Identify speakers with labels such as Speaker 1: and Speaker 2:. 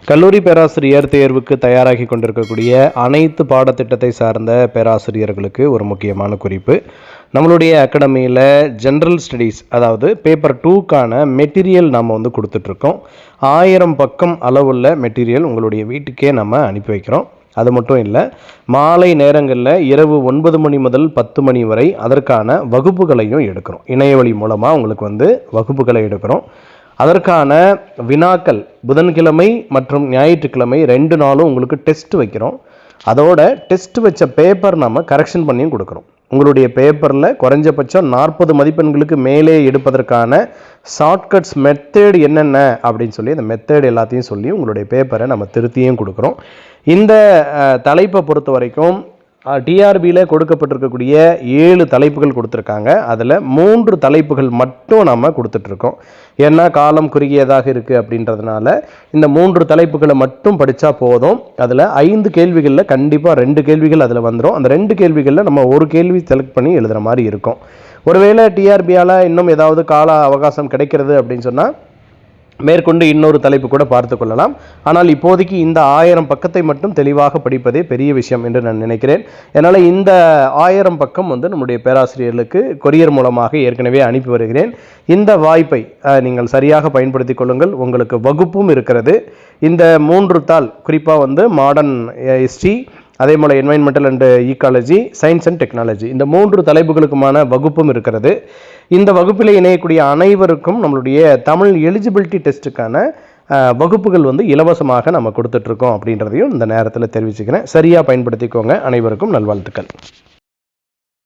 Speaker 1: கல்லூரி பேராசிரியர் தேர்வுக்கு தயாராகி கொண்டிருக்கக்கூடிய அனைத்து பாடத்திட்டத்தை சார்ந்த பேராசிரியர்களுக்கு ஒரு முக்கியமான குறிப்பு. நம்மளுடைய அகாடமியில் ஜென்ரல் ஸ்டடீஸ், அதாவது பேப்பர் 2க்கான மெட்டீரியல் நம்ம கொடுத்துட்ருக்கோம். 1000 பக்கம் அளவுள்ள மெட்டீரியல் உங்களுடைய வீட்டுக்கே நம்ம அனுப்பி வைக்கிறோம். அது மட்டும் இல்லை, மாலை நேரங்களில் இரவு 9 மணி முதல் 10 மணி வரை அதற்கான வகுப்புகளையும் எடுக்கிறோம். இணையவழி மூலமாக உங்களுக்கு வகுப்புகளை எடுக்கிறோம். அதற்கான வினாக்கள் புதன்கிழமை மற்றும் ஞாயிற்றுக்கிழமை 2 நாளும் உங்களுக்கு டெஸ்ட் வைக்கிறோம். அதோட டெஸ்ட் வச்ச பேப்பர் நம்ம கரெக்ஷன் பண்ணியும் கொடுக்குறோம். உங்களுடைய பேப்பரில் குறைஞ்சபட்சம் 40 மதிப்பெண்களுக்கு மேலே எடுப்பதற்கான ஷார்ட்கட்ஸ் மெத்தேடு என்னென்ன அப்படின்னு சொல்லி அந்த மெத்தேடு எல்லாத்தையும் சொல்லி உங்களுடைய பேப்பரை நம்ம திருத்தியும் கொடுக்குறோம். இந்த தலைப்பை பொறுத்த வரைக்கும் டிஆர்பியில் கொடுக்கப்பட்டிருக்கக்கூடிய 7 தலைப்புகள் கொடுத்துருக்காங்க. அதில் 3 தலைப்புகள் மட்டும் நம்ம கொடுத்துட்ருக்கோம். ஏன்னா காலம் குறுகியதாக இருக்குது அப்படின்றதுனால இந்த 3 தலைப்புகளை மட்டும் படித்தா போதும். அதில் 5 கேள்விகளில் கண்டிப்பாக 2 கேள்விகள் அதில் வந்துடும். அந்த 2 கேள்விகளில் நம்ம ஒரு கேள்வி செலக்ட் பண்ணி எழுதுகிற மாதிரி இருக்கும். ஒருவேளை டிஆர்பியால் இன்னும் ஏதாவது கால அவகாசம் கிடைக்கிறது அப்படின்னு சொன்னால் மேற்கொண்டு இன்னொரு தலைப்பு கூட பார்த்து கொள்ளலாம். ஆனால் இப்போதைக்கு இந்த 1000 பக்கத்தை மட்டும் தெளிவாக படிப்பதே பெரிய விஷயம் என்று நான் நினைக்கிறேன். அதனால் இந்த 1000 பக்கம் நம்முடைய பேராசிரியர்களுக்கு கொரியர் மூலமாக ஏற்கனவே அனுப்பி வருகிறேன். இந்த வாய்ப்பை நீங்கள் சரியாக பயன்படுத்தி கொள்ளுங்கள். உங்களுக்கு வகுப்பும் இருக்கிறது. இந்த 3 தாள் குறிப்பாக மாடர்ன் ஹிஸ்ட்ரி, அதே போல் environmental and ecology, science and technology, இந்த 3 தலைப்புகளுக்குமான வகுப்பும் இருக்கிறது. இந்த வகுப்பில் இணையக்கூடிய அனைவருக்கும் நம்மளுடைய தமிழ் எலிஜிபிலிட்டி டெஸ்ட்டுக்கான வகுப்புகள் இலவசமாக நம்ம கொடுத்துட்ருக்கோம் அப்படின்றதையும் இந்த நேரத்தில் தெரிவிச்சுக்கிறேன். சரியாக பயன்படுத்திக்கோங்க. அனைவருக்கும் நல்வாழ்த்துக்கள்.